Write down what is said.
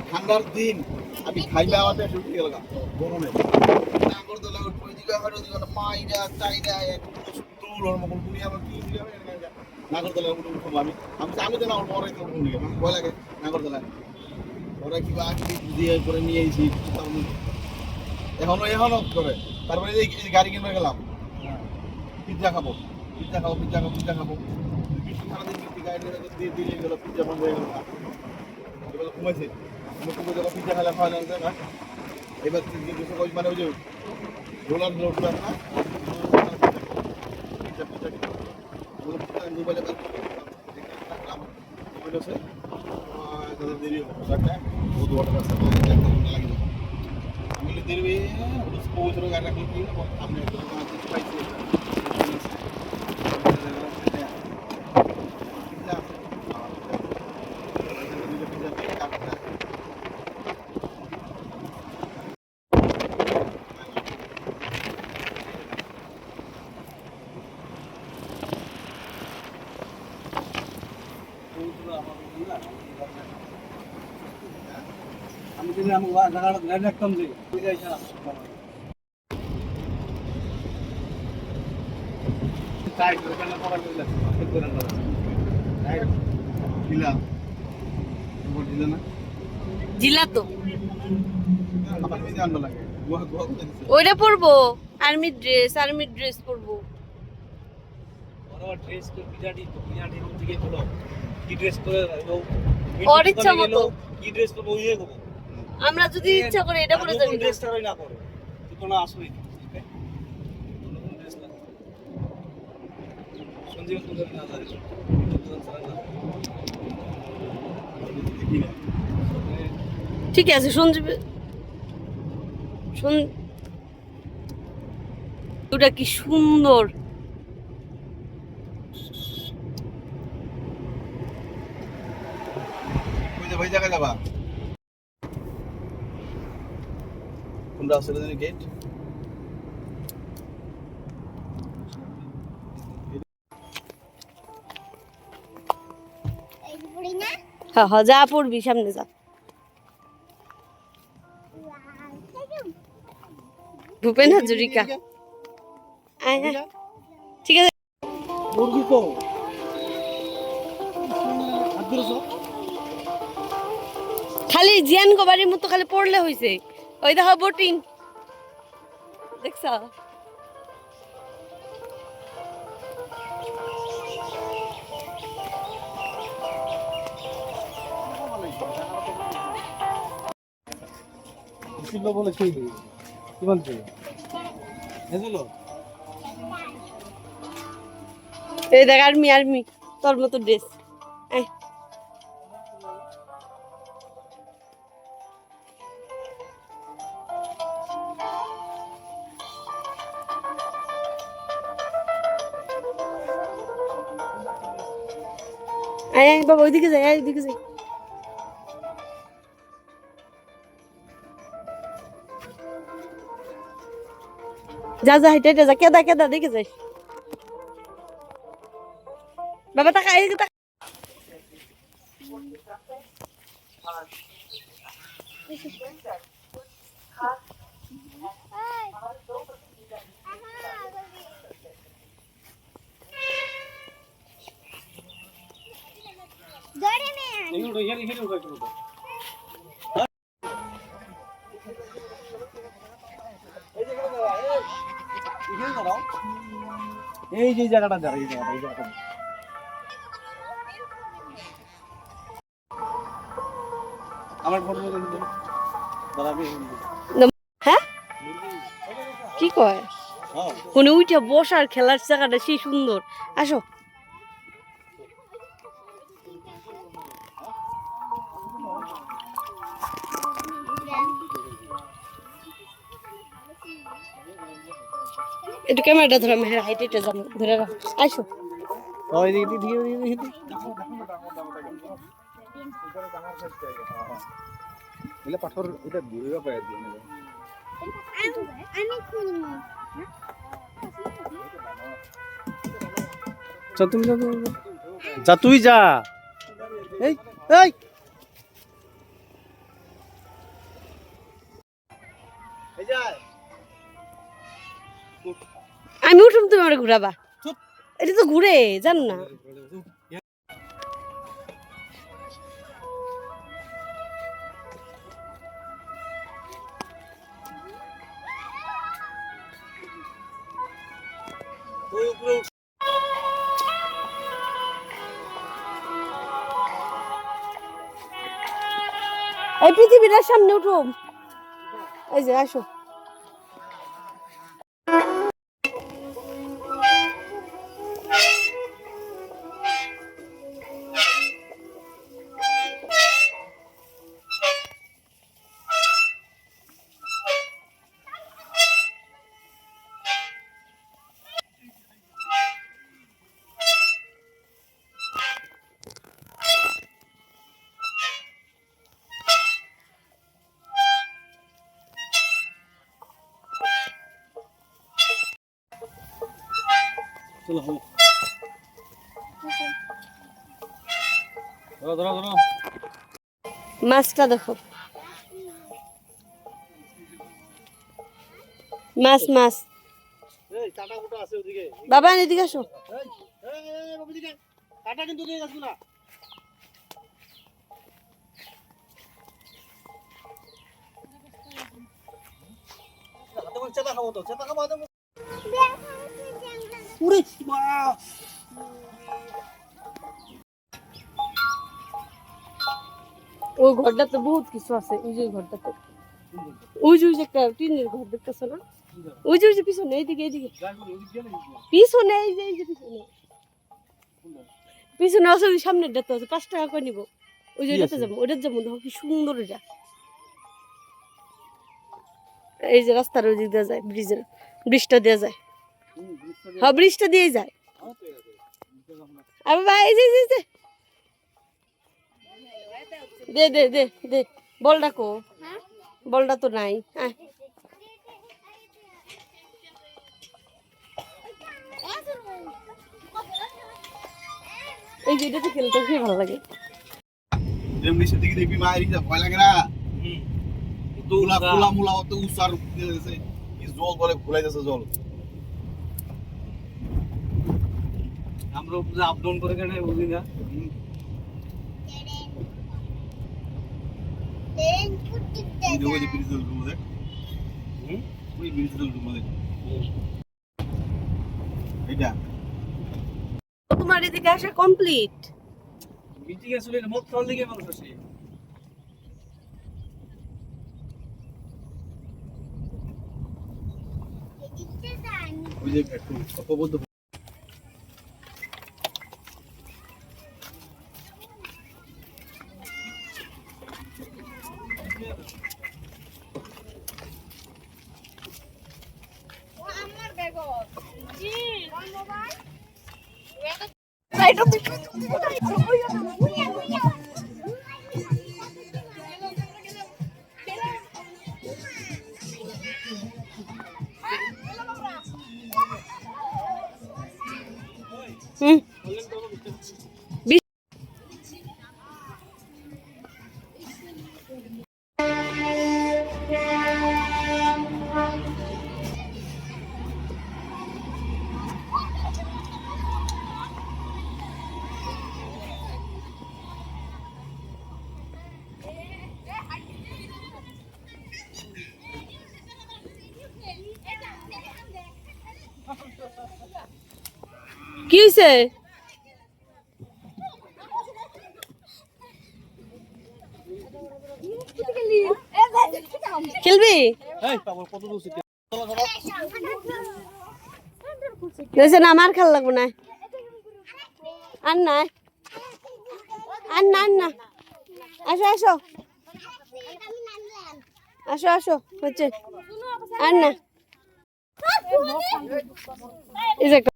ঠান্ডার দিন আমি খাইলে আমার পেট উঠে গেল গরমে নাগরদোলা ওই দিকে হাঁটো দিকে মাইরা চাইরা এক দূর ওর মকল পুরি আমার কি দিকে নাগরদোলা উঠে উঠবো আমি আমি আমি তো না ওর পরে কেউ নিয়ে ভয় লাগে নাগরদোলা ওরা কি বা দিয়ে করে নিয়ে এসেছি এখনো করে তারপরে এই গাড়ি কিনবে গেলাম পিৎজা খাবো সারাদিন পিৎজা গাড়ি দিয়ে দিলে গেল পিৎজা বন্ধ হয়ে গেল এবার কমেছে যখন পিৎজা খেলাম না এবার মানে ওই যে রোলার না মোবাইলে দেরি আমি দেরি পৌঁছানো গাড়ি রাখলে কি আমি পাইছি আমি যদি আমি জায়গাটা গাড়ি রাখতাম যে জিলা তো ওইটা পরবো আর্মি ড্রেস পরবো ওর ইচ্ছা মতো কি ড্রেস করবো ওই করবো আমরা যদি ইচ্ছা করি এটা পরে যাবি ড্রেসটা না পরে তুই কোনো আসবি সঞ্জীব তো না জানিস ঠিক আছে সঞ্জীব ওটা কি সুন্দর ওই জায়গায় যাবা কোনটা আসলে জানি গেট হ্যাঁ হ্যাঁ যা পড়বি সামনে যা ভূপেন হাজরিকা ঠিক আছে খালি জিয়ান গোবারির মতো খালি পড়লে হয়েছে ওই দেখো বোটিং দেখছ বলে কি বলছে এই দেখ আর্মি তোর মতো ড্রেস আয় আয় বাবা ওইদিকে যাই ওইদিকে যাই যা যা হেঁটে হেঁটে যা কেদা দেখে যাই বাবা টাকা এদিকে টাকা এই যে জায়গাটা যারা এই জায়গাটা আমার ফটো হ্যাঁ কি কয় কোনে উঠে বসার খেলার জায়গাটা সেই সুন্দর আসো একটু ক্যামেরাটা ধরো মেহের হাইটে যাবো ধরে রাখো আসো ওই দিকে দিয়ে এলে পাথর এটা দূরে পায় দিয়ে নেবে তুমি যা তুই যা এই এই আমি উঠুম, তুমি আমার ঘুরাবা। এটা তো ঘুরে জান না। এই পৃথিবীটার সামনে উঠুম, এই যে আসো। চলো হো ধরো ধরো ধরো মাছটা দেখো, মাছ মাছ। এই কাটা কুটা আছে ওদিকে। বাবা এদিকে আসো। এই বাবু দিকে কাটা কিন্তু দিয়ে যাস না। হাতে করে চেপা খাবো তো, চেপা খাবো হাতে। উরে মা, ওই ঘরটাতে বহুত কিছু আছে, ওই যে ঘরটাতে, ওই যে একটা টিনের ঘর দেখতেছো না, ওই যে পিছনে, এইদিকে এইদিকে পিছনে, এই যে পিছনে পিছনে আছে, ওই সামনের ডাতে আছে। 5 টাকা করে নিবো, ওই যে ওইটাতে যাবো, ওইটাতে যাবো। দেখো কি সুন্দর এটা। এই যে রাস্তার ওই দিক দিয়ে যায়, ব্রিজটা দিয়ে যায়। হ্যাঁ ব্রিজটা দিয়ে যায়। আরে ভাই এই যে দে দে দে দে বলটা কো, বলটা তো নাই। হ্যাঁ এই যে এটাতে খেলতে খুবই ভালো লাগে। এমনি সেদিকে দেখবি মায়েরই যা ভয় লাগে না। তুলা ফুলা মুলা অত উসার দিয়েছে, কি জল বলে ঘুলাই যাচ্ছে জল। আমরা উপরে আপ ডাউন করে কেন বুঝি না। এই যে ওই যে ব্রিজ রুম দেখ, ওই ব্রিজ রুম দেখ এইটা। তোমার এদিকে আসা কমপ্লিট। মিটিং এ চলে মত খাওয়ার দিকে মানুষ আসে। ওই যে একটু অপবদ্ধ কি হয়েছে? খেলবি? না আমার খেলা লাগবো না, আর না আর না আর না। আসো আসো আসো আসো, হচ্ছে আর না। এই যে